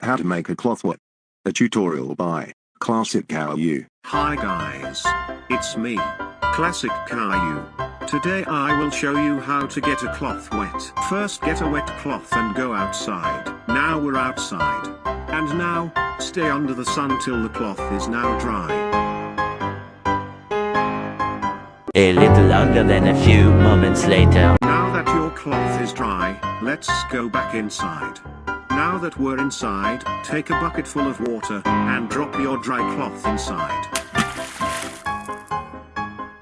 How to make a cloth wet. A tutorial by Classic Caillou. Hi guys, it's me, Classic Caillou. Today I will show you how to get a cloth wet. First get a wet cloth and go outside. Now we're outside. And now, stay under the sun till the cloth is now dry. A little longer than a few moments later. Now that your cloth is dry, let's go back inside. Now that we're inside, take a bucket full of water, and drop your dry cloth inside.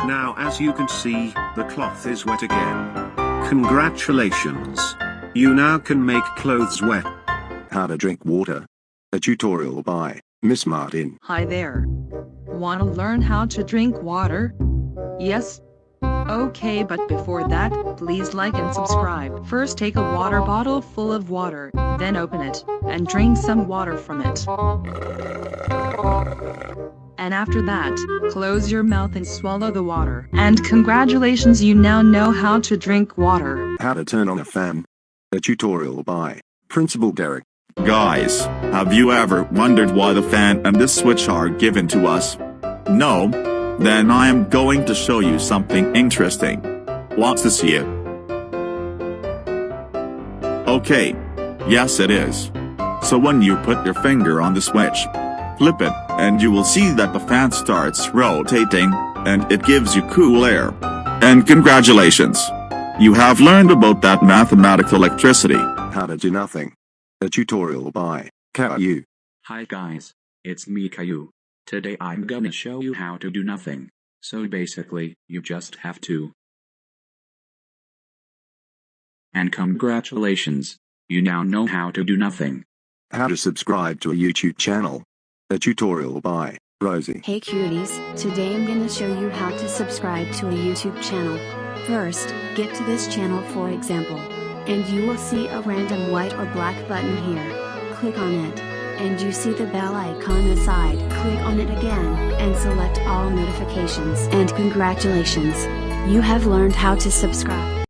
Now as you can see, the cloth is wet again. Congratulations! You now can make clothes wet. How to drink water. A tutorial by Miss Martin. Hi there. Wanna learn how to drink water? Yes? Okay, but before that, please like and subscribe. First take a water bottle full of water, then open it, and drink some water from it. And after that, close your mouth and swallow the water. And congratulations, you now know how to drink water. How to turn on a fan. A tutorial by Principal Derek. Guys, have you ever wondered why the fan and this switch are given to us? No? Then I am going to show you something interesting. Want to see it? Okay. Yes, it is. So when you put your finger on the switch, flip it, and you will see that the fan starts rotating, and it gives you cool air. And congratulations! You have learned about that mathematical electricity. How to do nothing. A tutorial by Caillou. Hi guys, it's me Caillou. Today I'm gonna show you how to do nothing. So basically, you just have to. And congratulations, you now know how to do nothing. How to subscribe to a YouTube channel. A tutorial by Rosie. Hey cuties, today I'm gonna show you how to subscribe to a YouTube channel. First, get to this channel for example. And you will see a random white or black button here. Click on it. And you see the bell icon aside. Click on it again, and select all notifications. And congratulations! You have learned how to subscribe.